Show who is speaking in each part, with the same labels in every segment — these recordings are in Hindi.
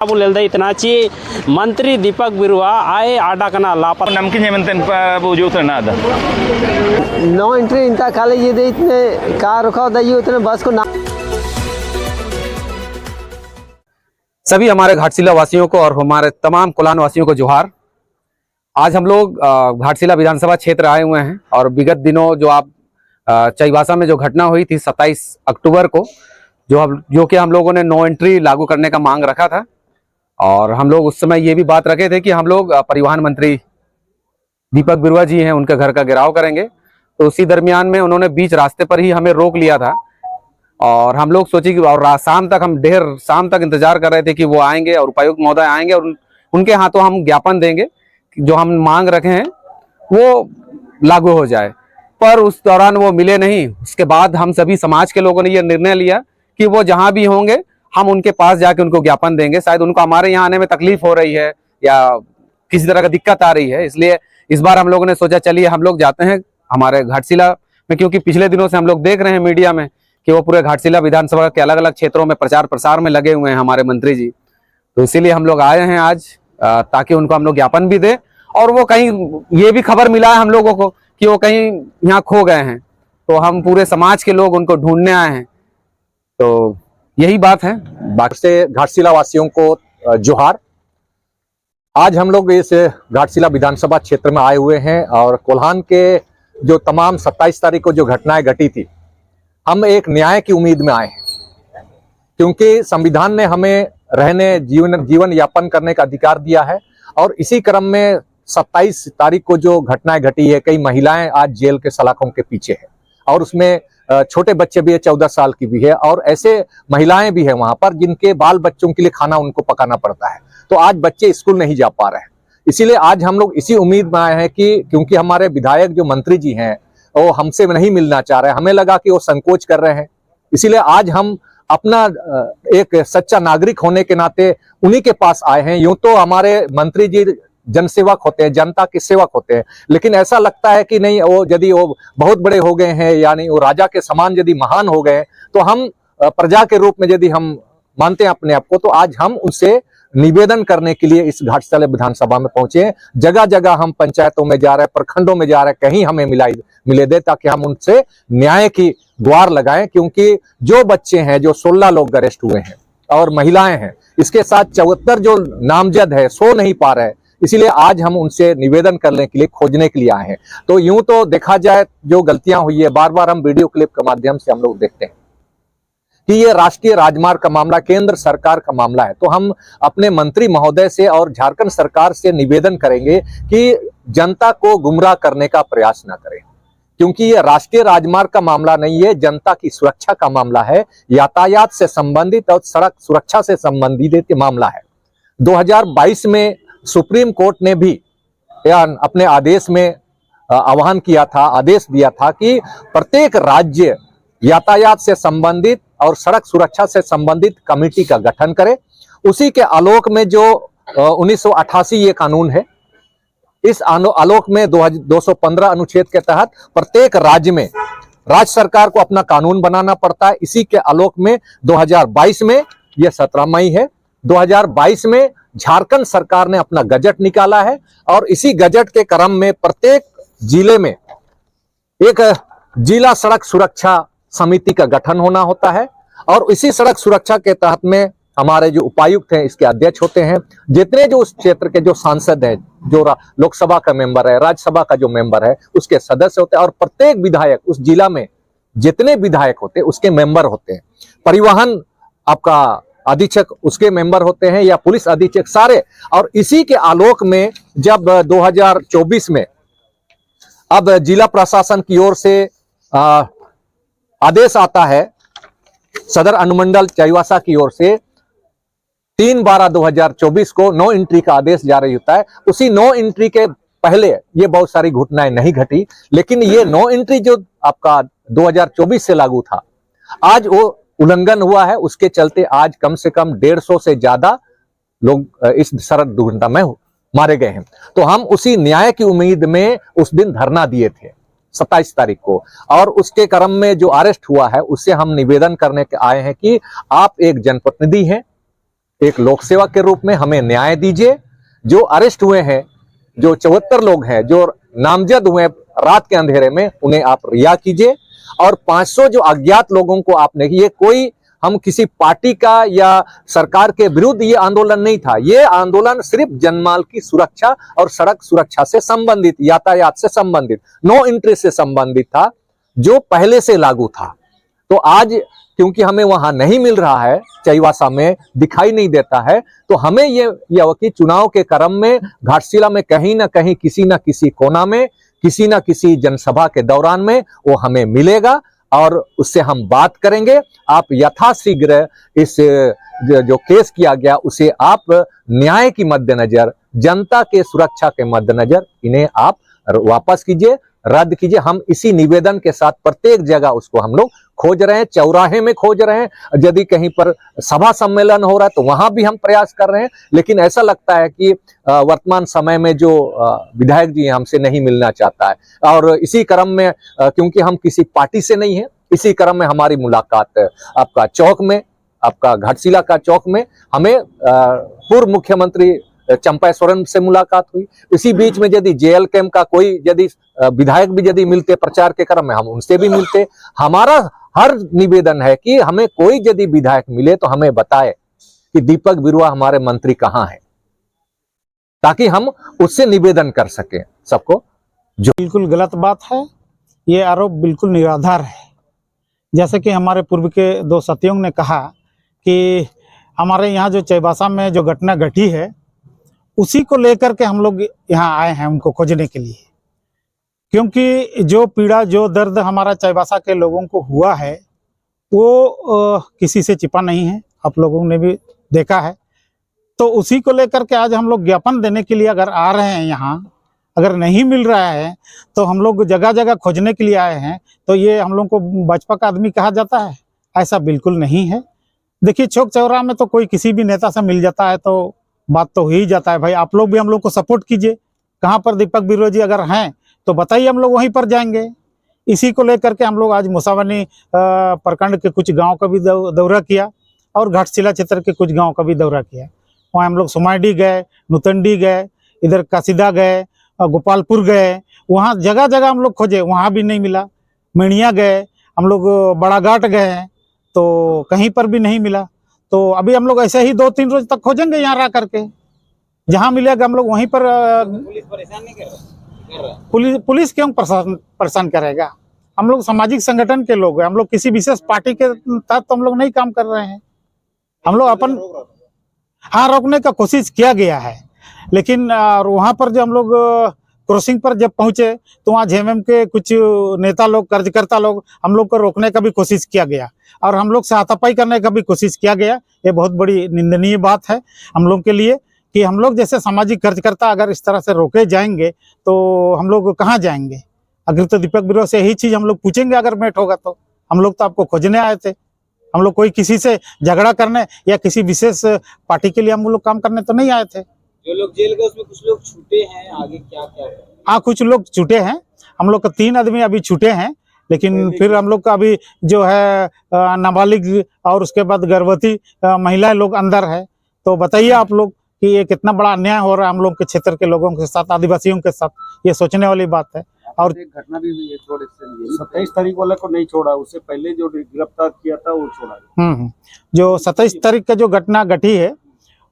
Speaker 1: इतनाची मंत्री दीपक बिरुवा आए आडा कना लापा
Speaker 2: नमकीन जेमंतन बुझो तो ना दा
Speaker 3: नो एंट्री इनका खाली ये दे इतने कार रुका दई उतने बस को ना।
Speaker 4: सभी हमारे घाटशिला वासियों को और हमारे तमाम कोलान वासियों को जोहार। आज हम लोग घाटशिला विधानसभा क्षेत्र आए हुए हैं और विगत दिनों जो आप चाईबासा में जो घटना हुई थी 27 अक्टूबर को जो कि हम लोगों ने नो एंट्री लागू करने का मांग रखा था और हम लोग उस समय ये भी बात रखे थे कि हम लोग परिवहन मंत्री दीपक बिरुवा जी हैं उनके घर का घेराव करेंगे। तो उसी दरमियान में उन्होंने बीच रास्ते पर ही हमें रोक लिया था और हम लोग सोचे कि और शाम तक हम देर शाम तक इंतजार कर रहे थे कि वो आएंगे और उपायुक्त महोदय आएंगे और उनके हाथों हम ज्ञापन देंगे जो हम मांग रखे हैं वो लागू हो जाए। पर उस दौरान वो मिले नहीं। उसके बाद हम सभी समाज के लोगों ने ये निर्णय लिया कि वो जहां भी होंगे हम उनके पास जाके उनको ज्ञापन देंगे। शायद उनको हमारे यहाँ आने में तकलीफ हो रही है या किसी तरह का दिक्कत आ रही है, इसलिए इस बार हम लोगों ने सोचा चलिए हम लोग जाते हैं हमारे घाटशिला में, क्योंकि पिछले दिनों से हम लोग देख रहे हैं मीडिया में कि वो पूरे घाटशिला विधानसभा के अलग अलग क्षेत्रों में प्रचार प्रसार में लगे हुए हैं हमारे मंत्री जी। तो इसीलिए हम लोग आए हैं आज ताकि उनको हम लोग ज्ञापन भी दें। और वो कहीं ये भी खबर मिला है हम लोगों को कि वो कहीं यहाँ खो गए हैं, तो हम पूरे समाज के लोग उनको ढूंढने आए हैं। तो यही बात है।
Speaker 5: बाकी से घाटशिला वासियों को जोहार। आज हम लोग इस घाटशिला विधानसभा क्षेत्र में आए हुए हैं और कोल्हान के जो तमाम 27 तारीख को जो घटनाएं घटी थी, हम एक न्याय की उम्मीद में आए हैं, क्योंकि संविधान ने हमें रहने जीवन यापन करने का अधिकार दिया है। और इसी क्रम में 27 तारीख को जो घटनाएं घटी है, कई महिलाएं आज जेल के सलाखों के पीछे है और उसमें छोटे बच्चे भी है, 14 साल की भी है और ऐसे महिलाएं भी है वहां पर जिनके बाल बच्चों के लिए खाना उनको पकाना पड़ता है। तो आज बच्चे स्कूल नहीं जा पा रहे हैं। इसीलिए आज हम लोग इसी उम्मीद में आए हैं कि क्योंकि हमारे विधायक जो मंत्री जी हैं वो हमसे नहीं मिलना चाह रहे हैं, हमें लगा कि वो संकोच कर रहे हैं, इसीलिए आज हम अपना एक सच्चा नागरिक होने के नाते उन्हीं के पास आए हैं। यूं तो हमारे मंत्री जी जनसेवक होते हैं, जनता के सेवक होते हैं, लेकिन ऐसा लगता है कि नहीं, वो यदि वो बहुत बड़े हो गए हैं यानी वो राजा के समान यदि महान हो गए तो हम प्रजा के रूप में यदि हम मानते हैं अपने आप को, तो आज हम उनसे निवेदन करने के लिए इस घाटशिला विधानसभा में पहुंचे। जगह जगह हम पंचायतों में जा रहे हैं, प्रखंडों में जा रहे हैं, कहीं हमें मिले दे ताकि हम उनसे न्याय की गुहार लगाएं। क्योंकि जो बच्चे हैं, जो 16 लोग अरेस्ट हुए हैं और महिलाएं हैं, इसके साथ 74 जो नामजद है सो नहीं पा रहे, इसीलिए आज हम उनसे निवेदन करने के लिए खोजने के लिए आए हैं। तो यूं तो देखा जाए जो गलतियां हुई है, बार बार हम वीडियो क्लिप के माध्यम से हम लोग देखते हैं कि ये राष्ट्रीय राजमार्ग का मामला केंद्र सरकार का मामला है। तो हम अपने मंत्री महोदय से और झारखंड सरकार से निवेदन करेंगे कि जनता को गुमराह करने का प्रयास ना करें, क्योंकि ये राष्ट्रीय राजमार्ग का मामला नहीं है, जनता की सुरक्षा का मामला है, यातायात से संबंधित और सड़क सुरक्षा से संबंधित मामला है। 2022 में सुप्रीम कोर्ट ने भी अपने आदेश में आह्वान किया था, आदेश दिया था कि प्रत्येक राज्य यातायात से संबंधित और सड़क सुरक्षा से संबंधित कमेटी का गठन करे। उसी के आलोक में जो 1988 ये कानून है, इस आलोक में 215 अनुच्छेद के तहत प्रत्येक राज्य में राज्य सरकार को अपना कानून बनाना पड़ता है। इसी के आलोक में 2022 में, यह 17 मई है, 2022 में झारखंड सरकार ने अपना गजट निकाला है और इसी गजट के क्रम में प्रत्येक जिले में एक जिला सड़क सुरक्षा समिति का गठन होना होता है और इसी सड़क सुरक्षा के तहत में हमारे जो उपायुक्त हैं इसके अध्यक्ष होते हैं। जितने जो उस क्षेत्र के जो सांसद हैं, जो लोकसभा का मेंबर है, राज्यसभा का जो मेंबर है, उसके सदस्य होते हैं और प्रत्येक विधायक उस जिला में जितने विधायक होते हैं उसके मेंबर होते हैं। परिवहन आपका अधीक्षक उसके मेंबर होते हैं या पुलिस अधीक्षक सारे। और इसी के आलोक में जब 2024 में अब जिला प्रशासन की ओर से आदेश आता है, सदर अनुमंडल चाईबासा की ओर से 3/12/2024 को नो एंट्री का आदेश जारी होता है। उसी नो एंट्री के पहले ये बहुत सारी घटनाएं नहीं घटी, लेकिन ये नो एंट्री जो आपका 2024 से लागू था, आज वो उल्लंघन हुआ है। उसके चलते आज कम से कम 150 से ज्यादा लोग इस सड़क दुर्घटना में मारे गए हैं। तो हम उसी न्याय की उम्मीद में उस दिन धरना दिए थे 27 तारीख को, और उसके क्रम में जो अरेस्ट हुआ है उससे हम निवेदन करने के आए हैं कि आप एक जनप्रतिनिधि हैं, एक लोक सेवा के रूप में हमें न्याय दीजिए। जो अरेस्ट हुए हैं, जो 74 लोग हैं जो नामजद हुए रात के अंधेरे में, उन्हें आप रिहा कीजिए। और 500 जो अज्ञात लोगों को आपने, ये कोई हम किसी पार्टी का या सरकार के विरुद्ध ये आंदोलन नहीं था। ये आंदोलन सिर्फ जनमाल की सुरक्षा और सड़क सुरक्षा से संबंधित, यातायात से संबंधित, नो एंट्री से संबंधित था, जो पहले से लागू था। तो आज क्योंकि हमें वहां नहीं मिल रहा है, चाईबासा में दिखाई नहीं देता है, तो हमें ये कि चुनाव के क्रम में घाटशिला में कहीं ना कहीं, किसी ना किसी कोना में, किसी ना किसी जनसभा के दौरान में वो हमें मिलेगा और उससे हम बात करेंगे। आप यथाशीघ्र इस जो केस किया गया उसे आप न्याय की मद्देनजर, जनता के सुरक्षा के मद्देनजर इन्हें आप वापस कीजिए, रद्द कीजिए। हम इसी निवेदन के साथ प्रत्येक जगह उसको हम लोग खोज रहे हैं, चौराहे में खोज रहे हैं, यदि कहीं पर सभा सम्मेलन हो रहा है तो वहां भी हम प्रयास कर रहे हैं। लेकिन ऐसा लगता है कि वर्तमान समय में जो विधायक जी हमसे नहीं मिलना चाहता है। और इसी क्रम में क्योंकि हम किसी पार्टी से नहीं है, इसी क्रम में हमारी मुलाकात आपका चौक में, आपका घाटशिला का चौक में, हमें पूर्व मुख्यमंत्री चंपा सोरेन से मुलाकात हुई। इसी बीच में यदि जेएल कैंप का कोई यदि विधायक भी यदि मिलते प्रचार के क्रम में, हम उनसे भी मिलते। हमारा हर निवेदन है कि हमें कोई यदि विधायक मिले तो हमें बताए कि दीपक बिरुआ हमारे मंत्री कहाँ हैं, ताकि हम उससे निवेदन कर सके सबको।
Speaker 6: जो बिल्कुल गलत बात है, ये आरोप बिल्कुल निराधार है। जैसे कि हमारे पूर्व के दो साथियों ने कहा कि हमारे यहाँ जो चाईबासा में जो घटना घटी है उसी को लेकर के हम लोग यहाँ आए हैं उनको खोजने के लिए, क्योंकि जो पीड़ा, जो दर्द हमारा चाईबासा के लोगों को हुआ है वो किसी से छिपा नहीं है, आप लोगों ने भी देखा है। तो उसी को लेकर के आज हम लोग ज्ञापन देने के लिए अगर आ रहे हैं यहाँ, अगर नहीं मिल रहा है तो हम लोग जगह जगह खोजने के लिए आए हैं। तो ये हम लोग को भाजपा का आदमी कहा जाता है? ऐसा बिल्कुल नहीं है। देखिए, चौक चौराहा में तो कोई किसी भी नेता से मिल जाता है तो बात तो हो ही जाता है। भाई आप लोग भी हम लोग को सपोर्ट कीजिए। कहाँ पर दीपक बिरुआ जी अगर हैं तो बताइए, हम लोग वहीं पर जाएंगे। इसी को लेकर के हम लोग आज मुसावनी प्रखंड के कुछ गांव का भी दौरा किया और घाटशिला क्षेत्र के कुछ गांव का भी दौरा किया। वहाँ हम लोग सुमाडी गए, नुतंडी गए, इधर कासिदा गए, गोपालपुर गए, वहाँ जगह जगह हम लोग खोजे, वहाँ भी नहीं मिला। मेणिया गए, हम लोग बड़ा घाट गए तो कहीं पर भी नहीं मिला। तो अभी हम लोग ऐसे ही 2-3 रोज तक खोजेंगे यहाँ रह करके, जहाँ मिलेगा हम लोग वहीं पर। पुलिस परेशान नहीं कर रहा? पुलिस क्यों परेशान करेगा? हम लोग सामाजिक संगठन के लोग हैं, हम लोग किसी विशेष पार्टी के तहत तो हम लोग नहीं काम कर रहे हैं। हम लोग अपन रोकने का कोशिश किया गया है, लेकिन वहाँ पर जो हम लोग क्रॉसिंग पर जब पहुंचे तो वहाँ जेएमएम के कुछ नेता लोग, कार्यकर्ता लोग, हम लोग को रोकने का भी कोशिश किया गया और हम लोग से हाथापाई करने का भी कोशिश किया गया। ये बहुत बड़ी निंदनीय बात है हम लोग के लिए कि हम लोग जैसे सामाजिक कार्यकर्ता अगर इस तरह से रोके जाएंगे तो हम लोग कहाँ जाएंगे? अगर तो दीपक बिरुआ से यही चीज़ हम लोग पूछेंगे अगर मैट होगा तो। हम लोग तो आपको खोजने आए थे, हम लोग कोई किसी से झगड़ा करने या किसी विशेष पार्टी के लिए हम लोग काम करने तो नहीं आए थे।
Speaker 1: जो लोग जेल गए उसमें कुछ लोग छूटे हैं, आगे क्या क्या?
Speaker 6: हाँ, कुछ लोग छूटे हैं। हम लोग का 3 आदमी अभी छूटे हैं, लेकिन फिर हम लोग का अभी जो है नाबालिग और उसके बाद गर्भवती महिलाएं लोग अंदर है। तो बताइए आप लोग कि ये कितना बड़ा अन्याय हो रहा है हम लोग के क्षेत्र के लोगों के साथ, आदिवासियों के साथ। ये सोचने वाली बात है। और
Speaker 7: एक घटना भी हुई है, 27 तारीख वाले को नहीं छोड़ा, उससे पहले जो गिरफ्तार किया था वो छोड़ा।
Speaker 6: जो 27 तारीख का जो घटना घटी है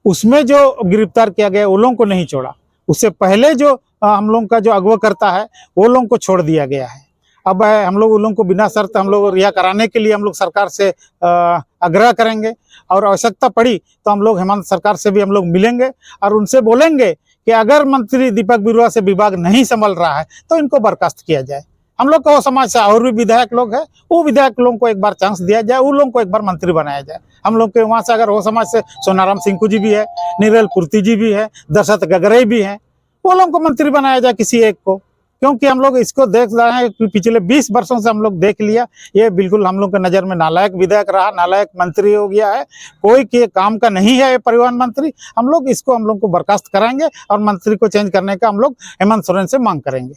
Speaker 6: उसमें जो गिरफ्तार किया गया वो लोगों को नहीं छोड़ा। उससे पहले जो हम लोगों का जो अगवा करता है वो लोगों को छोड़ दिया गया है। अब हम लोग उन लोगों को बिना शर्त हम लोग रिहा कराने के लिए हम लोग सरकार से आग्रह करेंगे और आवश्यकता पड़ी तो हम लोग हेमंत सरकार से भी हम लोग मिलेंगे और उनसे बोलेंगे कि अगर मंत्री दीपक बिरुआ से विभाग नहीं संभल रहा है तो इनको बर्खास्त किया जाए। हम लोग को समाज से और भी विधायक लोग हैं, वो विधायक लोगों को एक बार चांस दिया जाए, उन लोगों को एक बार मंत्री बनाया जाए। हम लोग के वहाँ से अगर वो समाज से सोनाराम सिंह जी भी है, नीरल पूर्ति जी भी है, दशरथ गगरई भी हैं, वो लोगों को मंत्री बनाया जाए किसी एक को। क्योंकि हम लोग इसको देख रहे हैं कि पिछले 20 वर्षों से हम लोग देख लिया, ये बिल्कुल हम लोग के नज़र में नालायक विधायक रहा, नालायक मंत्री हो गया है, कोई के काम का नहीं है ये परिवहन मंत्री। हम लोग इसको हम लोग को बर्खास्त कराएंगे और मंत्री को चेंज करने का हम लोग हेमंत सोरेन से मांग करेंगे।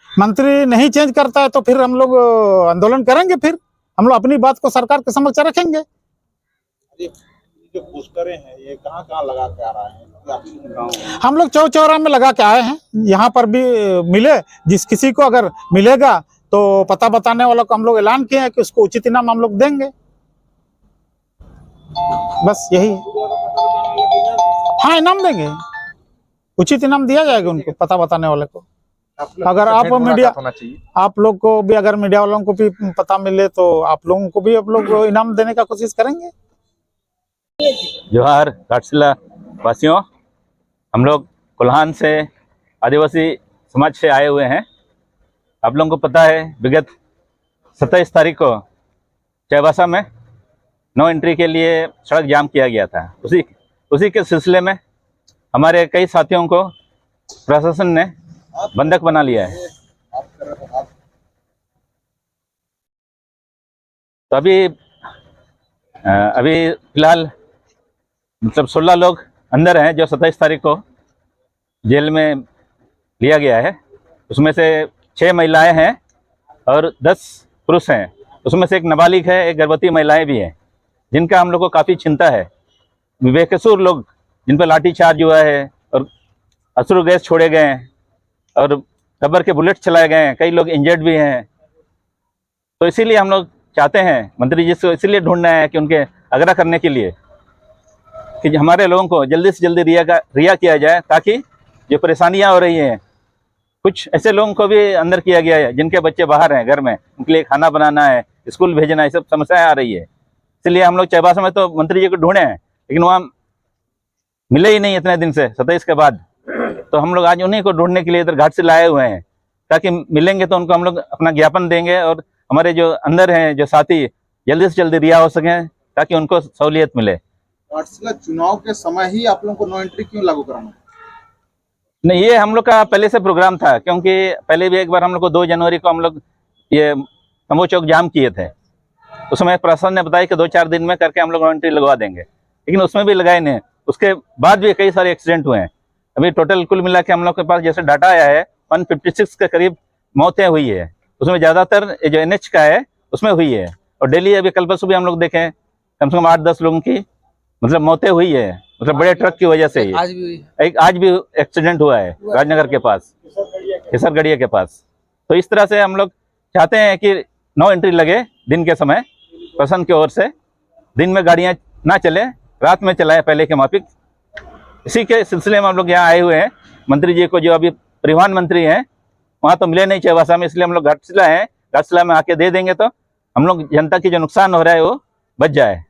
Speaker 6: मंत्री नहीं चेंज करता है तो फिर हम लोग आंदोलन करेंगे, फिर हम लोग अपनी बात को सरकार के समक्ष रखेंगे।
Speaker 7: जो पोस्टरें हैं ये कहाँ कहाँ लगा के आ रहे हैं गाँव में?
Speaker 6: हम लोग चौक चौराहे में लगा के आए हैं, यहाँ पर भी मिले, जिस किसी को अगर मिलेगा तो पता बताने वालों को हम लोग ऐलान किए हैं कि उसको उचित इनाम हम लोग देंगे, बस यही है। हाँ, इनाम देंगे, उचित इनाम दिया जाएगा उनको, पता बताने वाले को। अगर आप मीडिया, आप लोग को भी, अगर मीडिया वालों को भी पता मिले तो आप लोगों को भी आप लोग इनाम देने का कोशिश करेंगे।
Speaker 2: जोहार घाटशिला वासियों, हम लोग कोल्हान से आदिवासी समाज से आए हुए हैं। आप लोगों को पता है विगत 27 तारीख को चाईबासा में नो एंट्री के लिए सड़क जाम किया गया था। उसी के सिलसिले में हमारे कई साथियों को प्रशासन ने बंधक बना लिया है। तो अभी फिलहाल मतलब 16 लोग अंदर हैं जो 27 तारीख को जेल में लिया गया है। उसमें से 6 महिलाएं हैं और 10 पुरुष हैं। उसमें से एक नाबालिग है, एक गर्भवती महिलाएं भी हैं, जिनका हम लोग को काफ़ी चिंता है। बेकसूर लोग जिन पर लाठीचार्ज हुआ है और अश्रु गैस छोड़े गए हैं और रबर के बुलेट चलाए गए हैं, कई लोग इंजर्ड भी हैं। तो इसीलिए हम लोग चाहते हैं मंत्री जी से इसीलिए ढूंढना है कि उनके आग्रह करने के लिए कि हमारे लोगों को जल्दी से जल्दी रिहा किया जाए, ताकि जो परेशानियां हो रही हैं, कुछ ऐसे लोगों को भी अंदर किया गया है जिनके बच्चे बाहर हैं घर में, उनके लिए खाना बनाना है, स्कूल भेजना है, सब समस्याएं आ रही है। इसलिए हम लोग चाईबासा में तो मंत्री जी को ढूंढे हैं, लेकिन वहाँ मिले ही नहीं इतने दिन से, 27 के बाद। तो हम लोग आज उन्हीं को ढूंढने के लिए इधर घाटशिला आए हुए हैं, ताकि मिलेंगे तो उनको हम लोग अपना ज्ञापन देंगे और हमारे जो अंदर हैं जो साथी जल्दी से जल्दी रिहा हो सकें, ताकि उनको सहूलियत मिले।
Speaker 7: घाटशिला चुनाव के समय ही आप लोगों को नो एंट्री क्यों लागू कराना?
Speaker 2: नहीं, ये हम लोग का पहले से प्रोग्राम था, क्योंकि पहले भी एक बार हम लोग को 2 जनवरी को हम लोग ये तंबू चौक जाम किए थे। उस समय प्रशासन ने बताया कि 2-4 दिन में करके हम लोग नो एंट्री लगवा देंगे, लेकिन उसमें भी लगाए नहीं। उसके बाद भी कई सारे एक्सीडेंट हुए हैं। अभी टोटल कुल मिला के हम लोग के पास जैसे डाटा आया है 156 के करीब मौतें हुई है। उसमें ज़्यादातर जो NH का है उसमें हुई है, और डेली अभी कल परसों भी हम लोग देखें कम से कम 8-10 लोगों की मतलब मौतें हुई है, मतलब बड़े ट्रक की वजह से ही। आज भी एक्सीडेंट हुआ है राजनगर के पास, केसरगढ़िया के पास। तो इस तरह से हम लोग चाहते हैं कि नो एंट्री लगे दिन के समय, प्रशासन की ओर से दिन में गाड़ियां ना चले, रात में चलाए पहले के माफिक। इसी के सिलसिले में हम लोग यहाँ आए हुए हैं। मंत्री जी को, जो अभी परिवहन मंत्री हैं, वहाँ तो मिले नहीं चाईबासा में, इसलिए हम लोग घाटशिला हैं। घाटशिला में आके दे देंगे तो हम लोग जनता की जो नुकसान हो रहा है वो बच जाए।